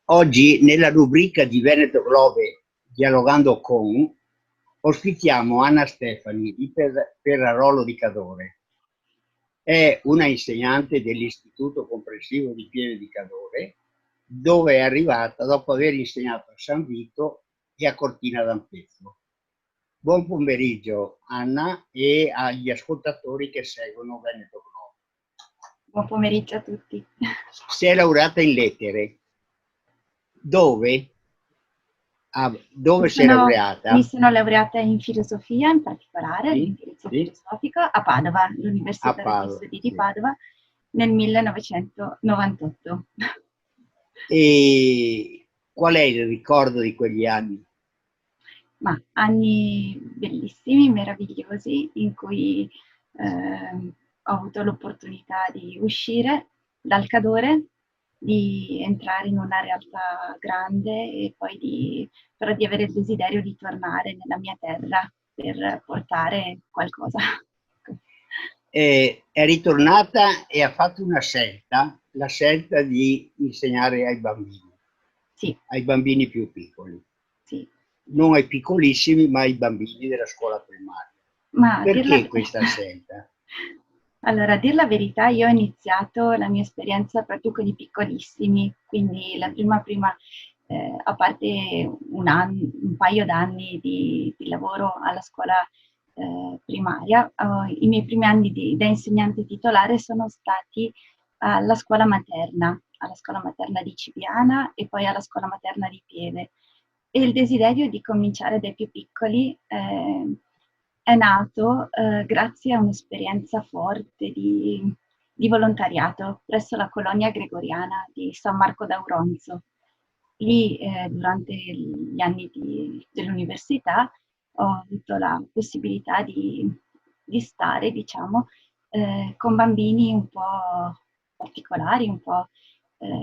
Oggi nella rubrica di Veneto Globe Dialogando con ospitiamo Anna Stefani di Perarolo di Cadore. È una insegnante dell'Istituto Comprensivo di Pieve di Cadore, dove è arrivata dopo aver insegnato a San Vito e a Cortina d'Ampezzo. Buon pomeriggio Anna e agli ascoltatori che seguono Veneto Globe. Buon pomeriggio a tutti. Si è laureata in lettere. Dove? Dove si è laureata? Mi sono laureata in filosofia, in particolare, Sì, all'indirizzo sì, filosofico, a Padova, a all'Università degli Padova. Studi di Sì. Padova, nel 1998. E qual è il ricordo di quegli anni? Ma anni bellissimi, meravigliosi, in cui ho avuto l'opportunità di uscire dal Cadore, di entrare in una realtà grande e poi però di avere il desiderio di tornare nella mia terra per portare qualcosa. È ritornata e ha fatto una scelta, la scelta di insegnare Sì, ai bambini più piccoli. sì. Non ai piccolissimi, ma ai bambini della scuola primaria. Ma a dir la Perché questa scelta? Allora, a dir la verità, io ho iniziato la mia esperienza proprio con i piccolissimi, quindi la prima, a parte un paio d'anni di lavoro alla scuola primaria, i miei primi anni da insegnante titolare sono stati alla scuola materna di Cibiana e poi alla scuola materna di Pieve. E il desiderio di cominciare dai più piccoli è nato grazie a un'esperienza forte di volontariato presso la colonia gregoriana di San Marco d'Auronzo. Lì, durante gli anni dell'università, ho avuto la possibilità di stare, diciamo, con bambini un po' particolari, un po'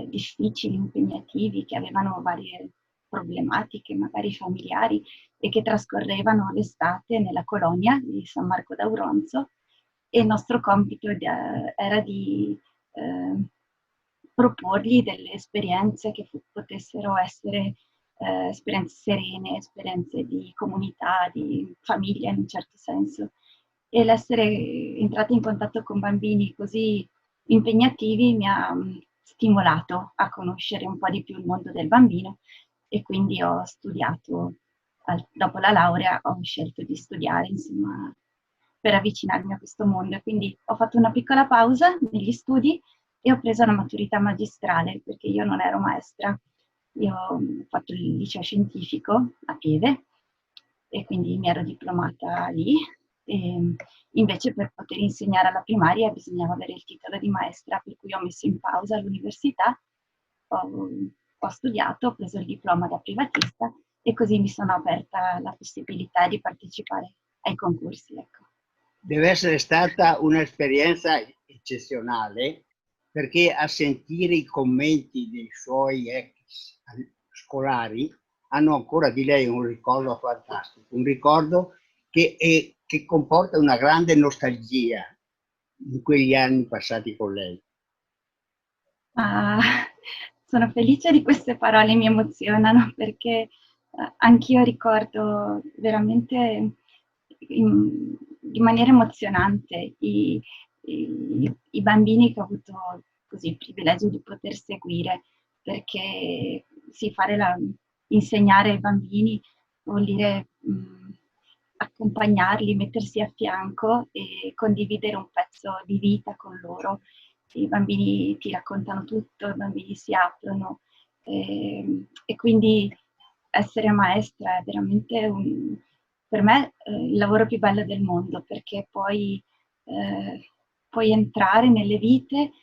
difficili, impegnativi, che avevano varie problematiche, magari familiari, e che trascorrevano l'estate nella colonia di San Marco d'Auronzo, e il nostro compito era di proporgli delle esperienze che potessero essere esperienze serene, esperienze di comunità, di famiglia in un certo senso. E l'essere entrata in contatto con bambini così impegnativi mi ha stimolato a conoscere un po' di più il mondo del bambino, e quindi ho studiato, dopo la laurea ho scelto di studiare, insomma, per avvicinarmi a questo mondo. E quindi ho fatto una piccola pausa negli studi e ho preso la maturità magistrale, perché io non ero maestra. Io ho fatto il liceo scientifico a Pieve e quindi mi ero diplomata lì. E invece per poter insegnare alla primaria bisognava avere il titolo di maestra, per cui ho messo in pausa l'università, ho studiato, ho preso il diploma da privatista e così mi sono aperta la possibilità di partecipare ai concorsi. Ecco. Deve essere stata un'esperienza eccezionale perché a sentire i commenti dei suoi ex scolari hanno ancora di lei un ricordo fantastico, un ricordo che comporta una grande nostalgia di quegli anni passati con lei. Ah, sono felice di queste parole, mi emozionano perché anch'io ricordo veramente di maniera emozionante i bambini che ho avuto così il privilegio di poter seguire, perché sì, insegnare ai bambini vuol dire accompagnarli, mettersi a fianco e condividere un pezzo di vita con loro. I bambini ti raccontano tutto, i bambini si aprono, e quindi essere maestra è veramente per me il lavoro più bello del mondo, perché puoi entrare nelle vite,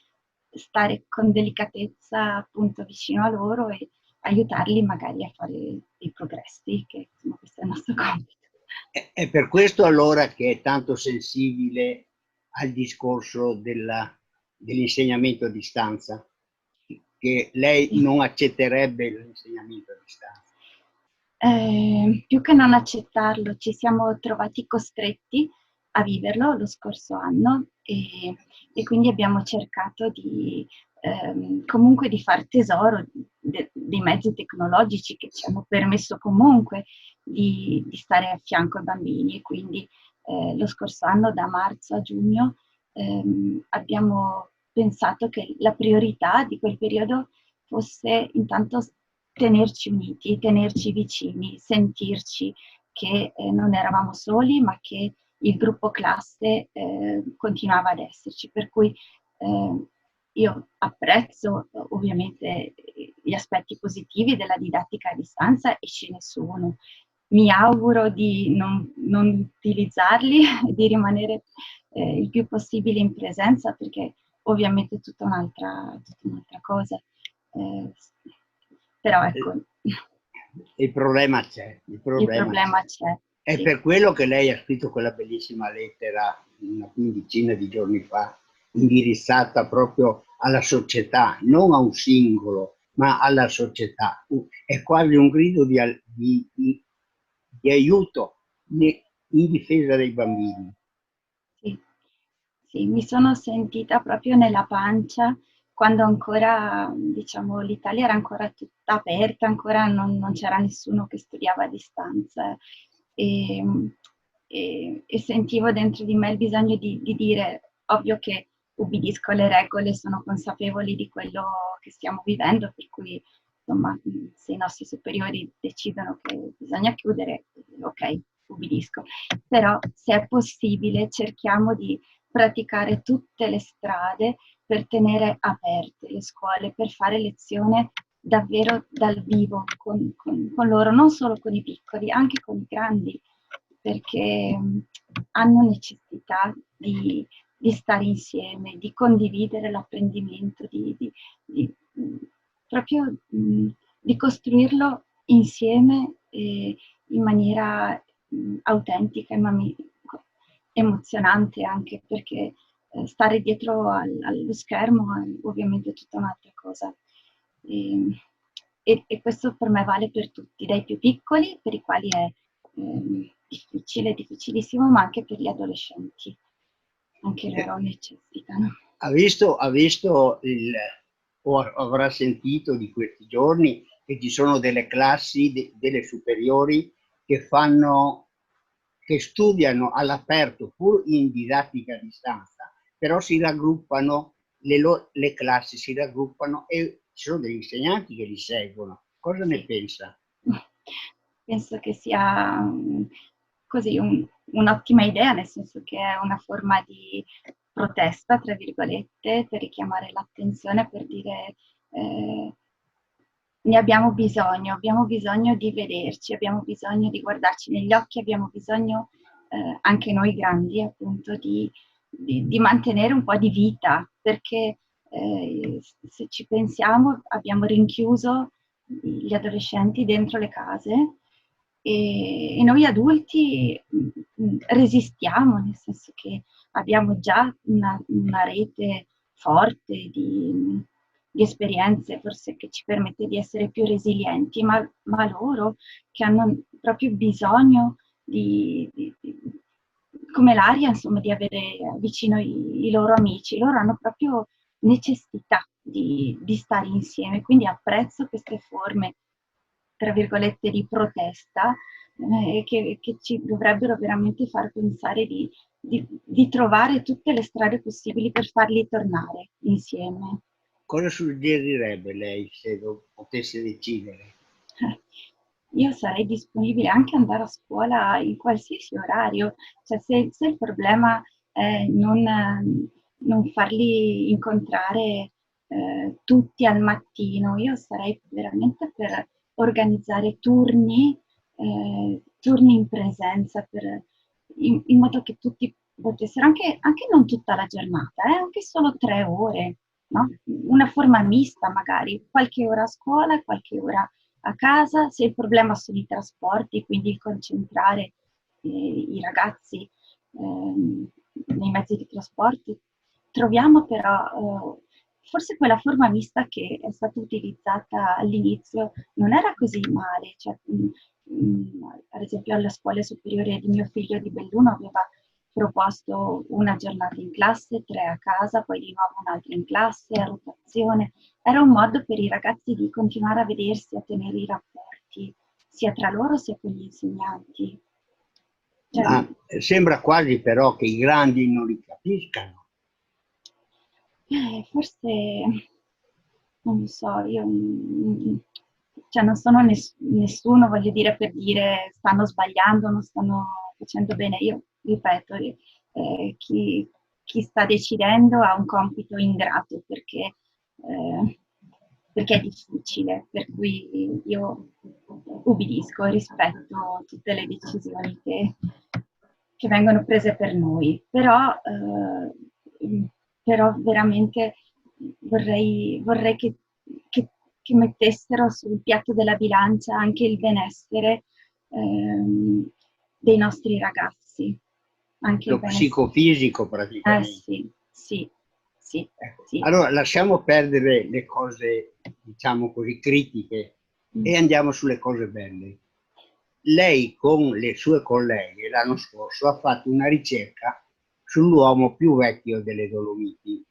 stare con delicatezza appunto vicino a loro e aiutarli magari a fare dei progressi, che insomma questo è il nostro compito. È per questo allora che è tanto sensibile al discorso dell'insegnamento a distanza, che lei Sì. non accetterebbe l'insegnamento a distanza. Più che non accettarlo, ci siamo trovati costretti a viverlo lo scorso anno, e quindi abbiamo cercato comunque di far tesoro dei mezzi tecnologici che ci hanno permesso comunque di stare a fianco ai bambini, e quindi lo scorso anno, da marzo a giugno, abbiamo pensato che la priorità di quel periodo fosse intanto tenerci uniti, tenerci vicini, sentirci che non eravamo soli, ma che il gruppo classe continuava ad esserci. Per cui io apprezzo ovviamente gli aspetti positivi della didattica a distanza, e ce ne sono. Mi auguro di non utilizzarli, di rimanere il più possibile in presenza, perché ovviamente è tutta un'altra cosa. Eh, Però ecco, Il problema c'è, il il problema problema c'è. c'è, È sì. per quello che lei ha scritto quella bellissima lettera una quindicina di giorni fa, indirizzata proprio alla società, non a un singolo, ma alla società. È quasi un grido di aiuto in difesa dei bambini. Sì, sì, mi sono sentita proprio nella pancia quando ancora, diciamo, l'Italia era ancora tutta aperta, ancora non c'era nessuno che studiava a distanza, e, e sentivo dentro di me il bisogno di dire, ovvio che ubbidisco alle regole, sono consapevoli di quello che stiamo vivendo, per cui insomma, se i nostri superiori decidono che bisogna chiudere, ok, ubbidisco. Però se è possibile cerchiamo di praticare tutte le strade per tenere aperte le scuole, per fare lezione davvero dal vivo con loro, non solo con i piccoli, anche con i grandi, perché hanno necessità di stare insieme, di condividere l'apprendimento, proprio di costruirlo insieme in maniera autentica e emozionante, anche perché stare dietro allo schermo è ovviamente tutta un'altra cosa. E questo per me vale per tutti, dai più piccoli, per i quali è difficile, difficilissimo, ma anche per gli adolescenti. Anche loro necessitano. Ha visto o avrà sentito di questi giorni che ci sono delle classi, delle superiori che studiano all'aperto, pur in didattica a distanza, però si raggruppano, le classi si raggruppano e ci sono degli insegnanti che li seguono. Cosa ne Sì. pensa? Penso che sia così un'ottima idea, nel senso che è una forma di protesta, tra virgolette, per richiamare l'attenzione, per dire ne abbiamo bisogno di vederci, abbiamo bisogno di guardarci negli occhi, abbiamo bisogno anche noi grandi, appunto, di mantenere un po' di vita, perché se ci pensiamo abbiamo rinchiuso gli adolescenti dentro le case, e noi adulti resistiamo, nel senso che abbiamo già una rete forte di esperienze, forse, che ci permette di essere più resilienti, ma loro che hanno proprio bisogno come l'aria, insomma, di avere vicino i loro amici, loro hanno proprio necessità di stare insieme, quindi apprezzo queste forme, tra virgolette, di protesta, che ci dovrebbero veramente far pensare di trovare tutte le strade possibili per farli tornare insieme. Cosa suggerirebbe lei se potesse decidere? Io sarei disponibile anche ad andare a scuola in qualsiasi orario, cioè se il problema è non farli incontrare tutti al mattino, io sarei veramente per organizzare turni in presenza, in modo che tutti potessero, anche non tutta la giornata, anche solo 3 ore, no? Una forma mista magari, qualche ora a scuola e qualche ora a casa. Se il problema sono i trasporti, quindi il concentrare i ragazzi nei mezzi di trasporto, troviamo però forse quella forma mista che è stata utilizzata all'inizio non era così male, cioè, ad esempio alla scuola superiore di mio figlio di Belluno aveva proposto una giornata in classe, 3 a casa, poi di nuovo un'altra in classe, a rotazione. Era un modo per i ragazzi di continuare a vedersi, a tenere i rapporti, sia tra loro sia con gli insegnanti. Cioè, Ma sembra quasi però che i grandi non li capiscano. forse, non lo so, io cioè non sono nessuno, voglio dire, per dire stanno sbagliando, non stanno facendo bene. Io ripeto, chi sta decidendo ha un compito ingrato perché è difficile, per cui io ubbidisco e rispetto tutte le decisioni che vengono prese per noi, però veramente vorrei che mettessero sul piatto della bilancia anche il benessere dei nostri ragazzi. Anche il Lo benessere. psicofisico praticamente. Sì, sì, sì, Ecco. sì. Allora lasciamo perdere le cose, diciamo così, critiche e andiamo sulle cose belle. Lei con le sue colleghe l'anno scorso ha fatto una ricerca sull'uomo più vecchio delle Dolomiti,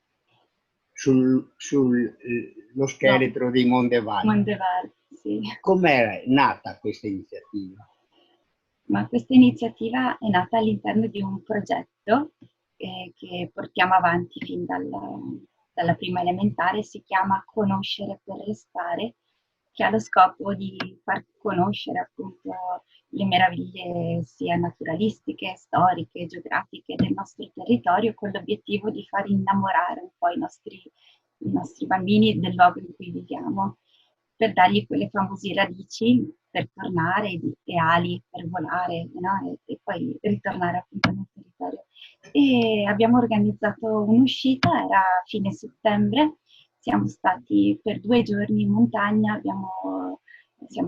sullo scheletro di Mondeval. Mondeval, sì. Com'è nata questa iniziativa? Ma questa iniziativa è nata all'interno di un progetto che portiamo avanti fin dalla prima elementare, si chiama Conoscere per restare, che ha lo scopo di far conoscere appunto le meraviglie sia naturalistiche, storiche, geografiche del nostro territorio, con l'obiettivo di far innamorare un po' i nostri bambini del luogo in cui viviamo, per dargli quelle famose radici per tornare e ali per volare, no? E poi ritornare appunto nel territorio. E abbiamo organizzato un'uscita, era fine settembre, siamo stati per 2 giorni in montagna, siamo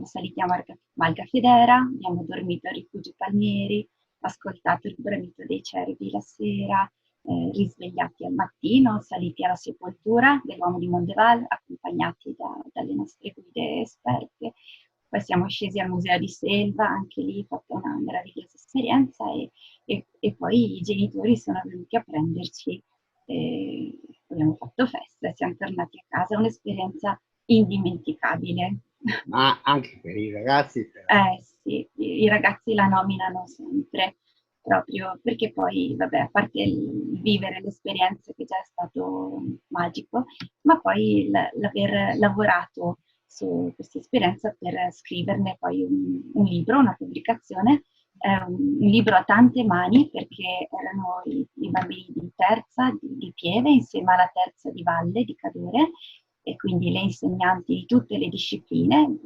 saliti a Malgafedera, abbiamo dormito a Rifugio Palmieri, ascoltato il bramito dei cervi la sera, risvegliati al mattino, saliti alla sepoltura dell'uomo di Mondeval, accompagnati dalle nostre guide esperte. Poi siamo scesi al Museo di Selva, anche lì fatta una meravigliosa esperienza e poi i genitori sono venuti a prenderci, abbiamo fatto festa, siamo tornati a casa, un'esperienza indimenticabile. Ma anche per i ragazzi però. Sì, i ragazzi la nominano sempre, proprio perché poi, vabbè, a parte il vivere l'esperienza che già è stato magico, ma poi l'aver lavorato su questa esperienza per scriverne poi un libro, una pubblicazione, un libro a tante mani perché erano i bambini di terza di Pieve insieme alla terza di Valle di Cadore e quindi le insegnanti di tutte le discipline,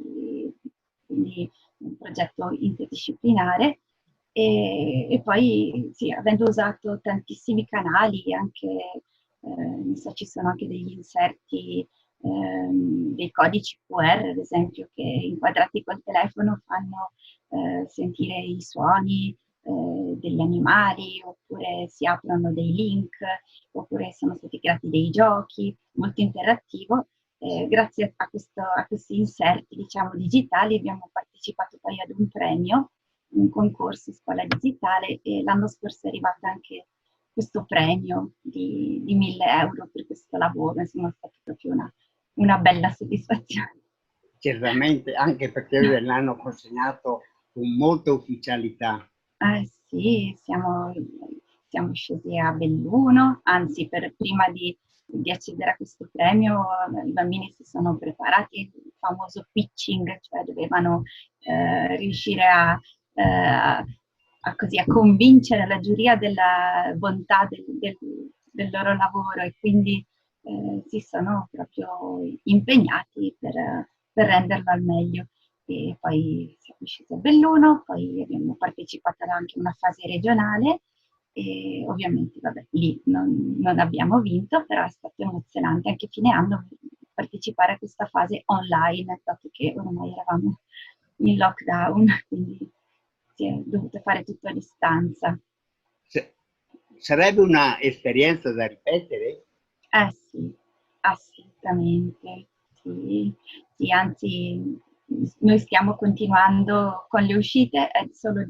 quindi un progetto interdisciplinare e poi sì, avendo usato tantissimi canali, anche ci sono anche degli inserti, dei codici QR, ad esempio, che inquadrati col telefono fanno sentire i suoni degli animali, oppure si aprono dei link, oppure sono stati creati dei giochi, molto interattivo. Grazie a questi inserti, diciamo, digitali abbiamo partecipato poi ad un premio, un concorso Scuola Digitale e l'anno scorso è arrivato anche questo premio di 1.000 euro per questo lavoro, insomma è stata proprio una bella soddisfazione. Certamente, anche perché l'hanno consegnato con molta ufficialità. Sì, siamo scesi a Belluno, anzi prima di accedere a questo premio i bambini si sono preparati, il famoso pitching, cioè dovevano riuscire così, a convincere la giuria della bontà del loro lavoro e quindi si sono proprio impegnati per renderlo al meglio. E poi siamo usciti a Belluno, poi abbiamo partecipato anche a una fase regionale e ovviamente vabbè, lì non abbiamo vinto, però è stato emozionante anche fine anno partecipare a questa fase online, dato che ormai eravamo in lockdown, quindi si è dovuto fare tutto a distanza. Sarebbe una esperienza da ripetere? Sì, assolutamente. Sì, sì, anzi, noi stiamo continuando con le uscite, è solo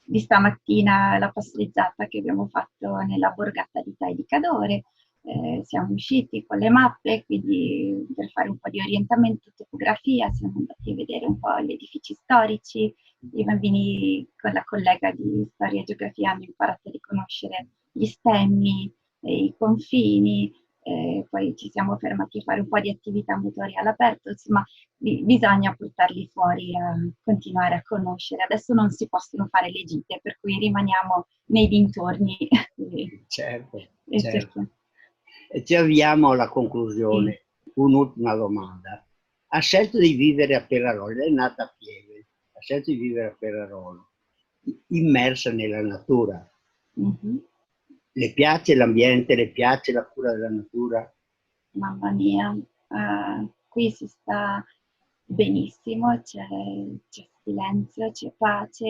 di stamattina la passeggiata che abbiamo fatto nella borgata di Tai di Cadore. Siamo usciti con le mappe, quindi per fare un po' di orientamento, topografia, siamo andati a vedere un po' gli edifici storici, i bambini con la collega di storia e geografia hanno imparato a riconoscere gli stemmi, i confini, poi ci siamo fermati a fare un po' di attività motoria all'aperto, insomma bisogna portarli fuori a continuare a conoscere. Adesso non si possono fare le gite, per cui rimaniamo nei dintorni. Certo, E certo. E ci avviamo alla conclusione. sì. Un'ultima domanda. Ha scelto di vivere a Perarolo, lei è nata a Pieve, ha scelto di vivere a Perarolo, immersa nella natura. Mm-hmm. Le piace l'ambiente, le piace la cura della natura? Mamma mia, qui si sta benissimo, c'è silenzio, c'è pace.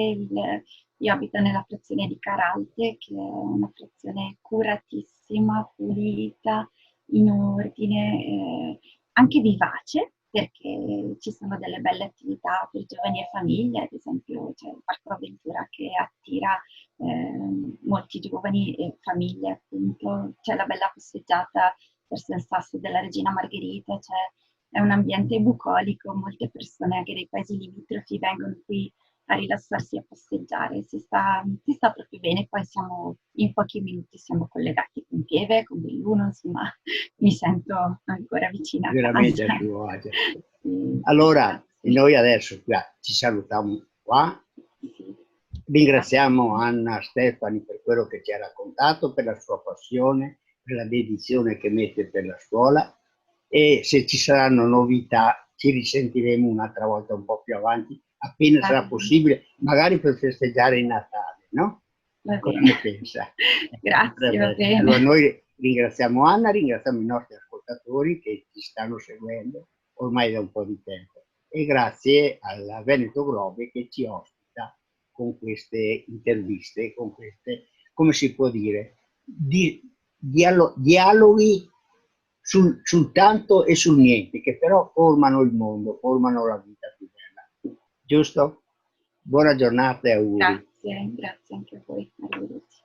Io abito nella frazione di Caralte, che è una frazione curatissima, pulita, in ordine, anche vivace, perché ci sono delle belle attività per giovani e famiglie, ad esempio c'è il Parco Avventura che attira molti giovani e famiglie, appunto, c'è la bella passeggiata verso il sasso della Regina Margherita, cioè è un ambiente bucolico, molte persone anche dei paesi limitrofi vengono qui a rilassarsi e a passeggiare, si sta proprio bene, poi siamo in pochi minuti siamo collegati con Pieve, con Belluno, insomma mi sento ancora vicina a Veramente a casa. suo agio. Sì, Allora, sì, noi adesso ci salutiamo qua. sì. Ringraziamo Anna Stefani per quello che ci ha raccontato, per la sua passione, per la dedizione che mette per la scuola, e se ci saranno novità ci risentiremo un'altra volta un po' più avanti, appena sarà possibile, magari per festeggiare il Natale, no? Va Cosa bene. ne pensa? Grazie, va bene. Allora noi ringraziamo Anna, ringraziamo i nostri ascoltatori che ci stanno seguendo ormai da un po' di tempo, e grazie alla Veneto Globe che ci ospita con queste interviste, con queste, come si può dire, dialoghi sul tanto e sul niente, che però formano il mondo, formano la vita più bella. Giusto? Buona giornata e auguri. Grazie, grazie anche a voi. Arrivederci.